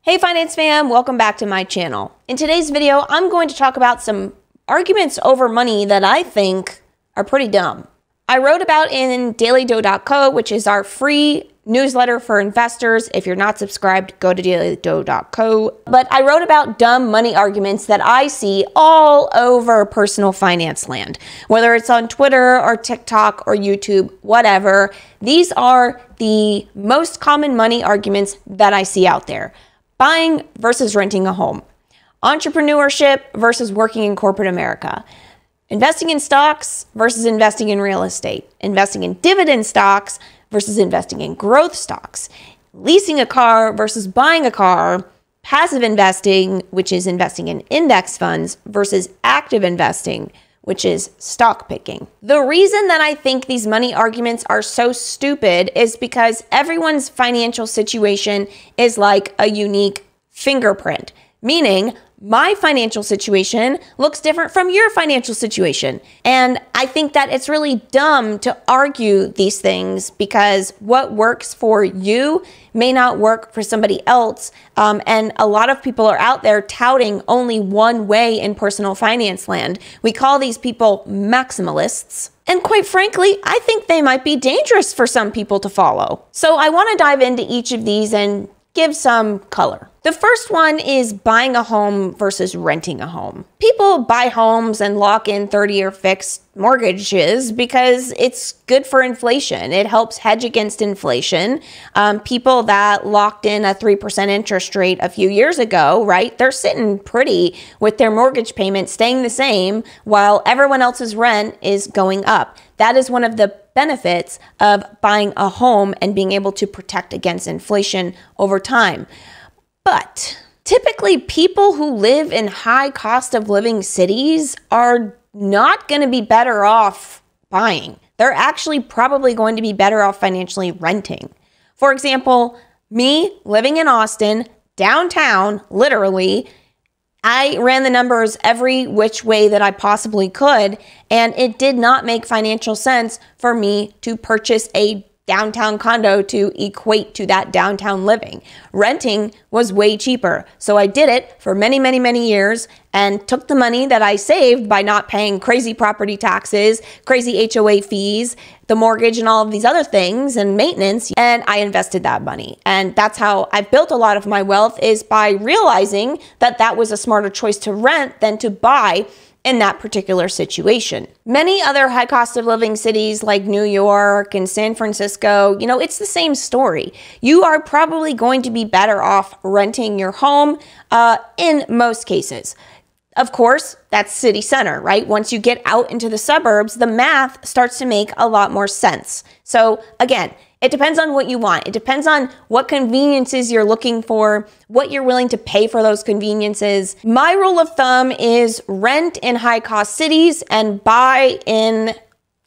Hey finance fam, welcome back to my channel. In today's video, I'm going to talk about some arguments over money that I think are pretty dumb. I wrote about in dailydough.co, which is our free newsletter for investors. If you're not subscribed, go to dailydough.co. But I wrote about dumb money arguments that I see all over personal finance land, whether it's on Twitter or TikTok or YouTube, whatever. These are the most common money arguments that I see out there. Buying versus renting a home, entrepreneurship versus working in corporate America, investing in stocks versus investing in real estate, investing in dividend stocks versus investing in growth stocks, leasing a car versus buying a car, passive investing, which is investing in index funds, versus active investing, which is stock picking. The reason that I think these money arguments are so stupid is because everyone's financial situation is like a unique fingerprint, meaning my financial situation looks different from your financial situation. And I think that it's really dumb to argue these things because what works for you may not work for somebody else. And a lot of people are out there touting only one way in personal finance land. We call these people maximalists. And quite frankly, I think they might be dangerous for some people to follow. So I want to dive into each of these and give some color. The first one is buying a home versus renting a home. People buy homes and lock in 30-year fixed mortgages because it's good for inflation. It helps hedge against inflation. People that locked in a 3% interest rate a few years ago, right? They're sitting pretty with their mortgage payment staying the same while everyone else's rent is going up. That is one of the benefits of buying a home and being able to protect against inflation over time. But typically people who live in high cost of living cities are not going to be better off buying. They're actually probably going to be better off financially renting. For example, me living in Austin, downtown, literally, I ran the numbers every which way that I possibly could, and it did not make financial sense for me to purchase a downtown condo to equate to that downtown living. Renting was way cheaper. So I did it for many, many, many years and took the money that I saved by not paying crazy property taxes, crazy HOA fees, the mortgage and all of these other things and maintenance, and I invested that money. And that's how I've built a lot of my wealth, is by realizing that that was a smarter choice to rent than to buy in that particular situation. Many other high cost of living cities like New York and San Francisco, you know, it's the same story. You are probably going to be better off renting your home in most cases. Of course, that's city center, right? Once you get out into the suburbs, the math starts to make a lot more sense. So again, it depends on what you want. It depends on what conveniences you're looking for, what you're willing to pay for those conveniences. My rule of thumb is rent in high cost cities and buy in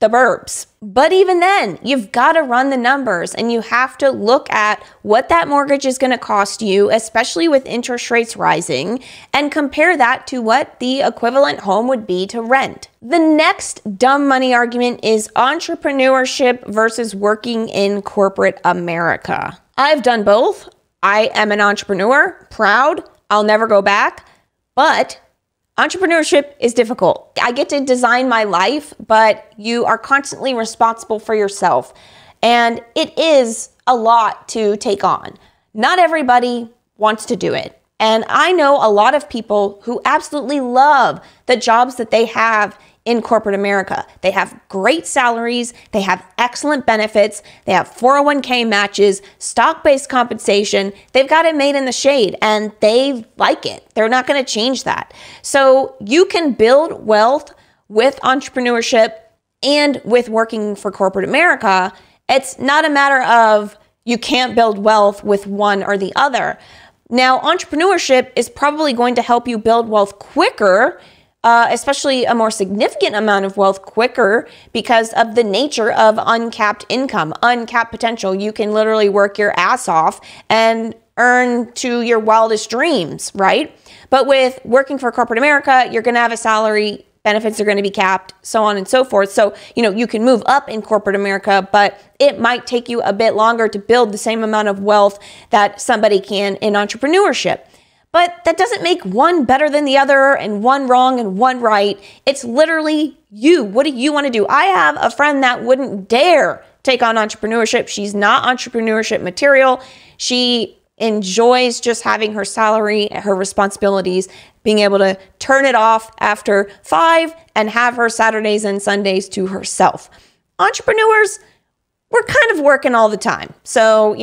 the burbs. But even then, you've got to run the numbers and you have to look at what that mortgage is going to cost you, especially with interest rates rising, and compare that to what the equivalent home would be to rent. The next dumb money argument is entrepreneurship versus working in corporate America. I've done both. I am an entrepreneur, proud. I'll never go back, but entrepreneurship is difficult. I get to design my life, but you are constantly responsible for yourself. And it is a lot to take on. Not everybody wants to do it. And I know a lot of people who absolutely love the jobs that they have in corporate America. They have great salaries, they have excellent benefits, they have 401k matches, stock-based compensation, they've got it made in the shade and they like it. They're not going to change that. So you can build wealth with entrepreneurship and with working for corporate America. It's not a matter of you can't build wealth with one or the other. Now, entrepreneurship is probably going to help you build wealth quicker, especially a more significant amount of wealth quicker because of the nature of uncapped income, uncapped potential. You can literally work your ass off and earn to your wildest dreams, right? But with working for corporate America, you're going to have a salary benefits are going to be capped, so on and so forth. So, you can move up in corporate America, but it might take you a bit longer to build the same amount of wealth that somebody can in entrepreneurship. But that doesn't make one better than the other and one wrong and one right. It's literally you. What do you want to do? I have a friend that wouldn't dare take on entrepreneurship. She's not entrepreneurship material. She enjoys just having her salary, her responsibilities, being able to turn it off after 5 and have her Saturdays and Sundays to herself. Entrepreneurs, we're kind of working all the time. So,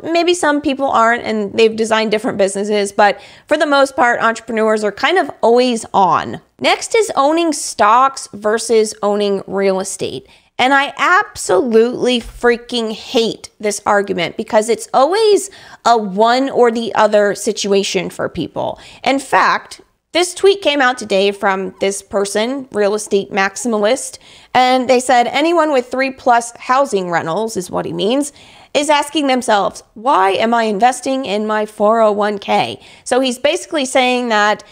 maybe some people aren't and they've designed different businesses, but for the most part, entrepreneurs are kind of always on. Next is owning stocks versus owning real estate. And I absolutely freaking hate this argument because it's always a one or the other situation for people. In fact, this tweet came out today from this person, real estate maximalist, and they said anyone with 3+ housing rentals is what he means, is asking themselves, why am I investing in my 401k? So he's basically saying that,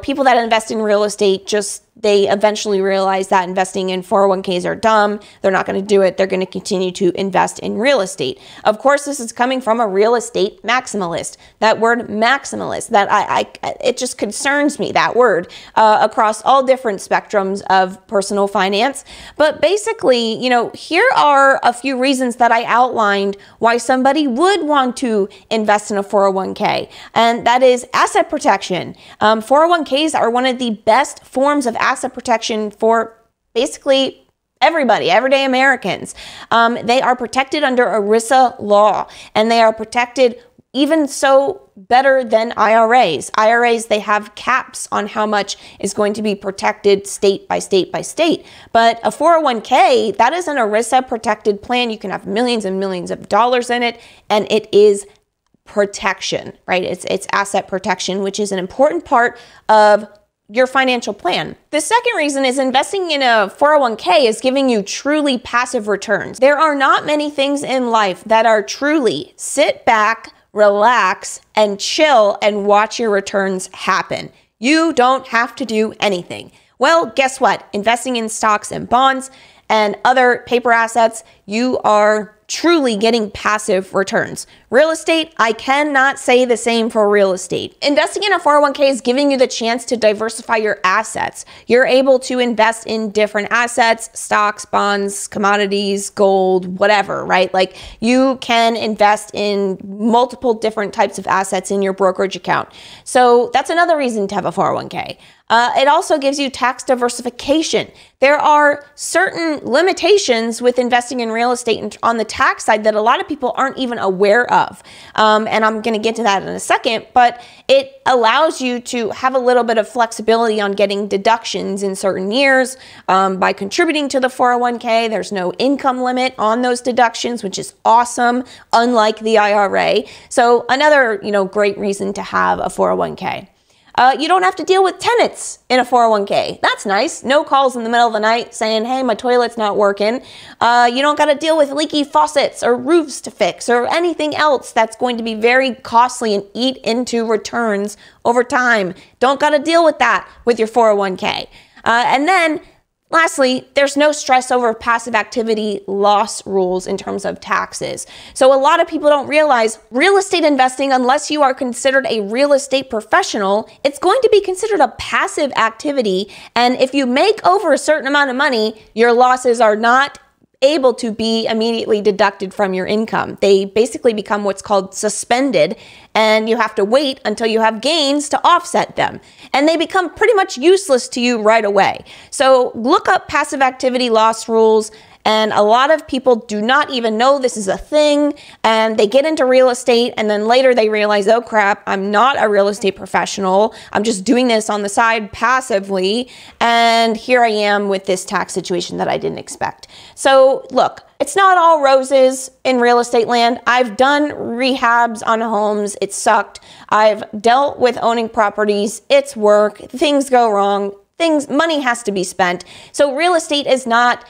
people that invest in real estate they eventually realize that investing in 401ks are dumb. They're not going to do it. They're going to continue to invest in real estate. Of course, this is coming from a real estate maximalist. That word maximalist, it just concerns me, that word, across all different spectrums of personal finance. But basically, here are a few reasons that I outlined why somebody would want to invest in a 401k. And that is asset protection. 401ks are one of the best forms of asset protection for basically everybody, everyday Americans. They are protected under ERISA law, and they are protected even so better than IRAs. IRAs, they have caps on how much is going to be protected state by state by state. But a 401k, that is an ERISA protected plan. You can have millions and millions of dollars in it, and it is protection, right? It's asset protection, which is an important part of your financial plan. The second reason is investing in a 401k is giving you truly passive returns. There are not many things in life that are truly sit back, relax, and chill and watch your returns happen. You don't have to do anything. Well, guess what? Investing in stocks and bonds and other paper assets, you are truly getting passive returns. Real estate, I cannot say the same for real estate. Investing in a 401k is giving you the chance to diversify your assets. You're able to invest in different assets, stocks, bonds, commodities, gold, whatever, right? Like you can invest in multiple different types of assets in your brokerage account. So that's another reason to have a 401k. It also gives you tax diversification. There are certain limitations with investing in real estate on the tax side that a lot of people aren't even aware of. And I'm going to get to that in a second, but it allows you to have a little bit of flexibility on getting deductions in certain years by contributing to the 401k. There's no income limit on those deductions, which is awesome, unlike the IRA. So another, great reason to have a 401k. You don't have to deal with tenants in a 401k. That's nice. No calls in the middle of the night saying, hey, my toilet's not working. You don't got to deal with leaky faucets or roofs to fix or anything else that's going to be very costly and eat into returns over time. Don't got to deal with that with your 401k. And then lastly, there's no stress over passive activity loss rules in terms of taxes. So a lot of people don't realize real estate investing, unless you are considered a real estate professional, it's going to be considered a passive activity. And if you make over a certain amount of money, your losses are not able to be immediately deducted from your income. They basically become what's called suspended, and you have to wait until you have gains to offset them. And they become pretty much useless to you right away. So look up passive activity loss rules. And a lot of people do not even know this is a thing, and they get into real estate and then later they realize, oh crap, I'm not a real estate professional. I'm just doing this on the side passively. And here I am with this tax situation that I didn't expect. So look, it's not all roses in real estate land. I've done rehabs on homes. It sucked. I've dealt with owning properties. It's work. Things go wrong. Money has to be spent. So real estate is not,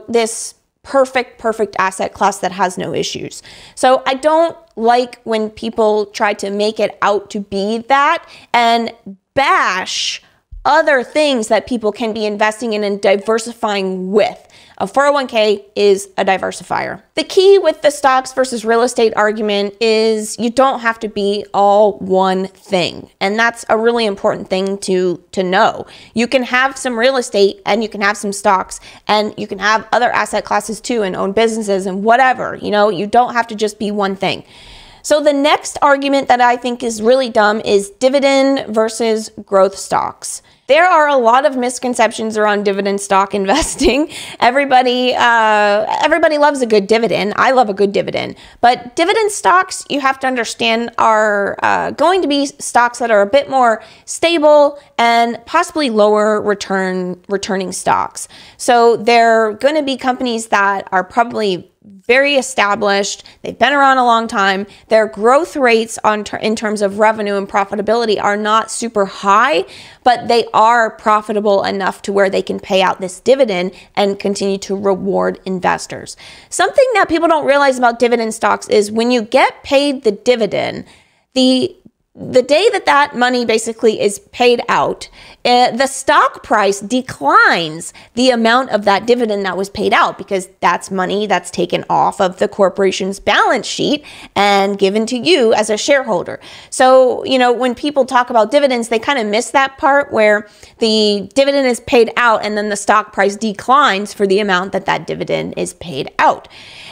this perfect asset class that has no issues. So I don't like when people try to make it out to be that and bash other things that people can be investing in and diversifying with. A 401k is a diversifier. The key with the stocks versus real estate argument is you don't have to be all one thing. And that's a really important thing to know. You can have some real estate and you can have some stocks and you can have other asset classes too and own businesses and whatever. You know, you don't have to just be one thing. So the next argument that I think is really dumb is dividend versus growth stocks. There are a lot of misconceptions around dividend stock investing. Everybody loves a good dividend. I love a good dividend. But dividend stocks, you have to understand, are going to be stocks that are a bit more stable and possibly lower returning stocks. So they're going to be companies that are probably very established. They've been around a long time. Their growth rates in terms of revenue and profitability are not super high, but they are profitable enough to where they can pay out this dividend and continue to reward investors. Something that people don't realize about dividend stocks is when you get paid the dividend, the day that money basically is paid out, the stock price declines the amount of that dividend that was paid out, because that's money that's taken off of the corporation's balance sheet and given to you as a shareholder. So, you know, when people talk about dividends, they kind of miss that part where the dividend is paid out and then the stock price declines for the amount that dividend is paid out.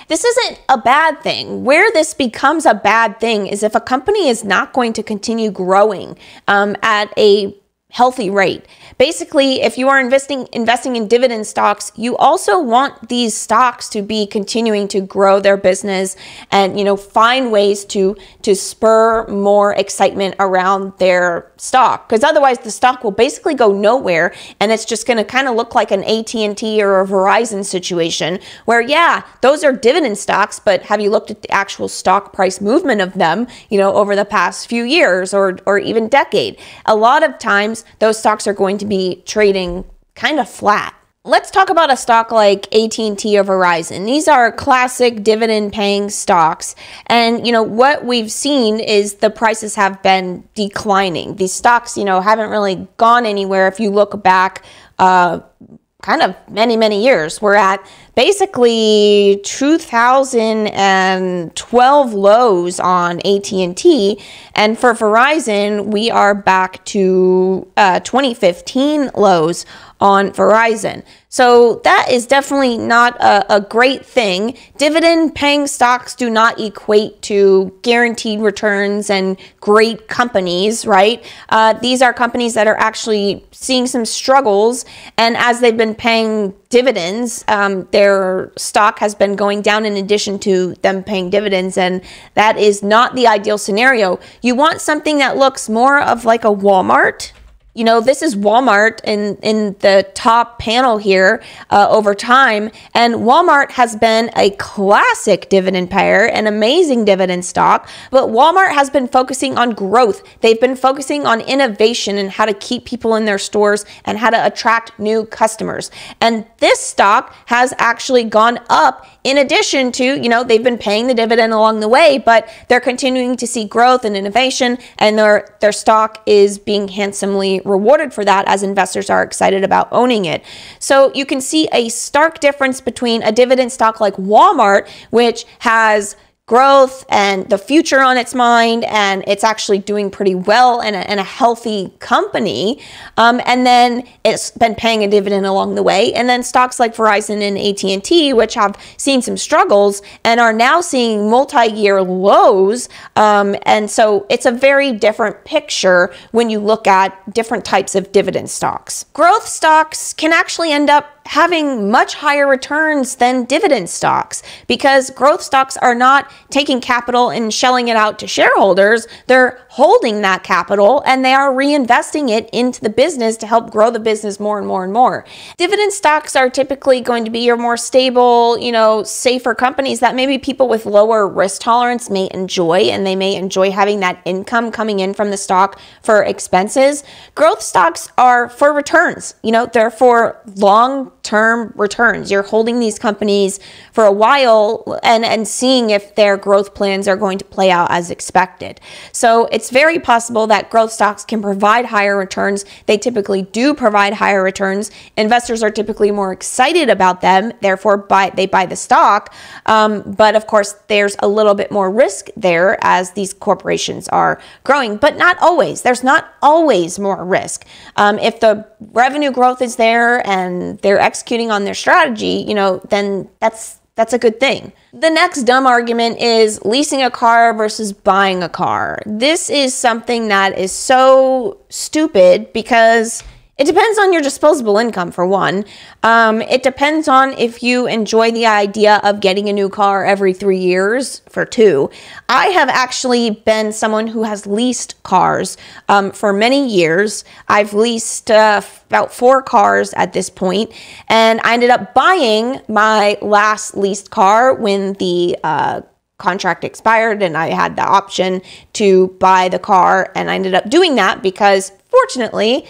This isn't a bad thing. Where this becomes a bad thing is if a company is not going to continue growing at a healthy rate. Basically, if you are investing in dividend stocks, you also want these stocks to be continuing to grow their business and, you know, find ways to spur more excitement around their stock, because otherwise the stock will basically go nowhere and it's just going to kind of look like an AT&T or a Verizon situation where, yeah, those are dividend stocks, but have you looked at the actual stock price movement of them, you know, over the past few years or even decade? A lot of times those stocks are going to be trading kind of flat. Let's talk about a stock like AT&T or Verizon. These are classic dividend paying stocks. And, you know, what we've seen is the prices have been declining. These stocks, you know, haven't really gone anywhere. If you look back, kind of many years. We're at basically 2012 lows on AT&T, and for Verizon, we are back to 2015 lows on Verizon. So that is definitely not a great thing. Dividend paying stocks do not equate to guaranteed returns and great companies, right? These are companies that are actually seeing some struggles, and as they've been paying dividends, their stock has been going down in addition to them paying dividends, and that is not the ideal scenario. You want something that looks more of like a Walmart. You know, this is Walmart in the top panel here over time. And Walmart has been a classic dividend payer, an amazing dividend stock. But Walmart has been focusing on growth. They've been focusing on innovation and how to keep people in their stores and how to attract new customers. And this stock has actually gone up in addition to, you know, they've been paying the dividend along the way, but they're continuing to see growth and innovation, and their stock is being handsomely rewarded for that as investors are excited about owning it. So you can see a stark difference between a dividend stock like Walmart, which has growth and the future on its mind, and it's actually doing pretty well and a healthy company, and then it's been paying a dividend along the way. And then stocks like Verizon and AT&T, which have seen some struggles and are now seeing multi-year lows, and so it's a very different picture when you look at different types of dividend stocks. Growth stocks can actually end up having much higher returns than dividend stocks, because growth stocks are not taking capital and shelling it out to shareholders. They're holding that capital and they are reinvesting it into the business to help grow the business more and more and more. Dividend stocks are typically going to be your more stable, you know, safer companies that maybe people with lower risk tolerance may enjoy, and they may enjoy having that income coming in from the stock for expenses. Growth stocks are for returns. You know, they're for long long-term returns. You're holding these companies for a while and seeing if their growth plans are going to play out as expected. So it's very possible that growth stocks can provide higher returns. They typically do provide higher returns. Investors are typically more excited about them, therefore they buy the stock. But of course, there's a little bit more risk there as these corporations are growing, but not always. There's not always more risk. If the revenue growth is there and they're executing on their strategy, then that's a good thing. The next dumb argument is leasing a car versus buying a car. This is something that is so stupid because it depends on your disposable income, for one. It depends on if you enjoy the idea of getting a new car every 3 years, for two. I have actually been someone who has leased cars for many years. I've leased about 4 cars at this point, and I ended up buying my last leased car when the contract expired and I had the option to buy the car, and I ended up doing that because, fortunately,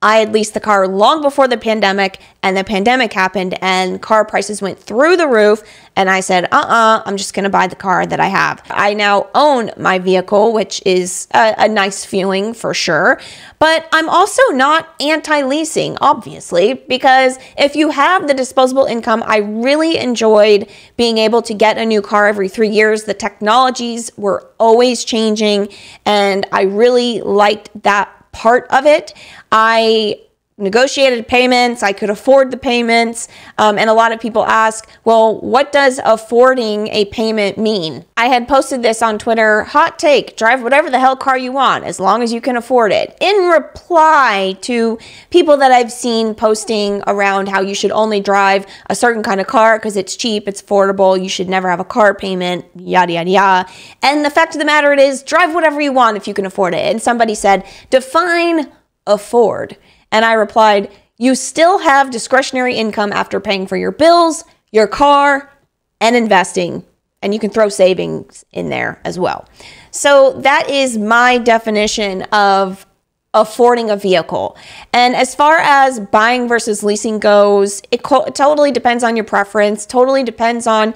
I had leased the car long before the pandemic, and the pandemic happened and car prices went through the roof, and I said, I'm just going to buy the car that I have. I now own my vehicle, which is a nice feeling for sure, but I'm also not anti-leasing, obviously, because if you have the disposable income, I really enjoyed being able to get a new car every 3 years. The technologies were always changing, and I really liked that part of it. I negotiated payments, I could afford the payments, and a lot of people ask, well, what does affording a payment mean? I had posted this on Twitter, hot take, drive whatever the hell car you want as long as you can afford it, in reply to people that I've seen posting around how you should only drive a certain kind of car because it's cheap, it's affordable, you should never have a car payment, yada, yada, yada. And the fact of the matter is, drive whatever you want if you can afford it. And somebody said, define afford. And I replied, you still have discretionary income after paying for your bills, your car, and investing. And you can throw savings in there as well. So that is my definition of affording a vehicle. And as far as buying versus leasing goes, it totally depends on your preference, totally depends on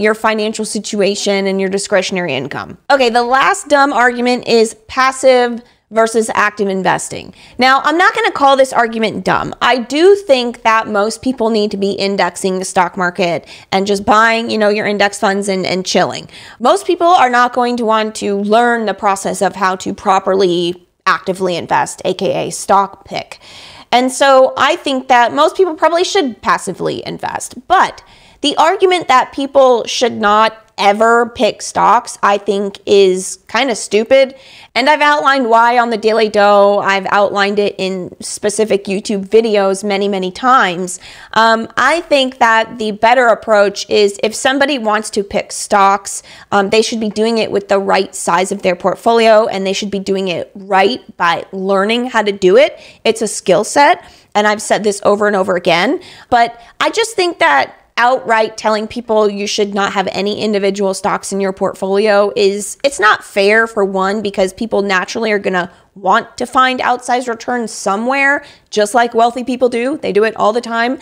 your financial situation and your discretionary income. Okay, the last dumb argument is passive versus active investing. Now, I'm not going to call this argument dumb. I do think that most people need to be indexing the stock market and just buying, your index funds and chilling. Most people are not going to want to learn the process of how to properly actively invest, aka stock pick. And so I think that most people probably should passively invest. But the argument that people should not ever pick stocks, I think, is kind of stupid. And I've outlined why on the Daily Dough. I've outlined it in specific YouTube videos many, many times. I think that the better approach is if somebody wants to pick stocks, they should be doing it with the right size of their portfolio, and they should be doing it right by learning how to do it. It's a skill set, and I've said this over and over again. But I just think that outright telling people you should not have any individual stocks in your portfolio it's not fair, for one, because people naturally are going to want to find outsized returns somewhere, just like wealthy people do. They do it all the time.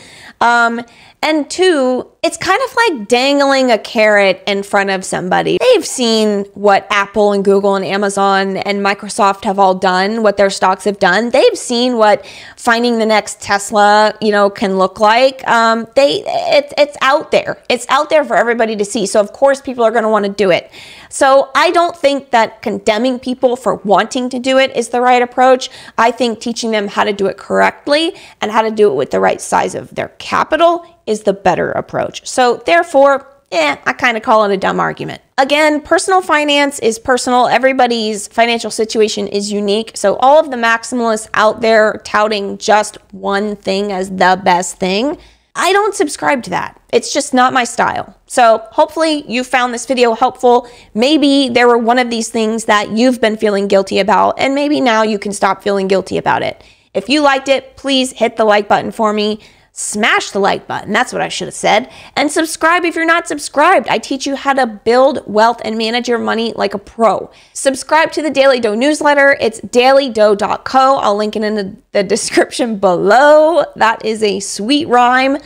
And two, it's kind of like dangling a carrot in front of somebody. They've seen what Apple and Google and Amazon and Microsoft have all done, what their stocks have done. They've seen what finding the next Tesla, can look like. It's out there. It's out there for everybody to see. So of course people are going to want to do it. So I don't think that condemning people for wanting to do it is the right approach. I think teaching them how to do it correctly and how to do it with the right size of their capital is the better approach. So therefore, I kind of call it a dumb argument. Again, personal finance is personal. Everybody's financial situation is unique. So all of the maximalists out there touting just one thing as the best thing, I don't subscribe to that. It's just not my style. So hopefully you found this video helpful. Maybe there were one of these things that you've been feeling guilty about, and maybe now you can stop feeling guilty about it. If you liked it, please hit the like button for me. Smash the like button. That's what I should have said. And subscribe if you're not subscribed. I teach you how to build wealth and manage your money like a pro. Subscribe to the Daily Dough newsletter. It's dailydough.co. I'll link it in the description below. That is a sweet rhyme.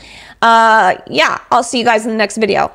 Yeah, I'll see you guys in the next video.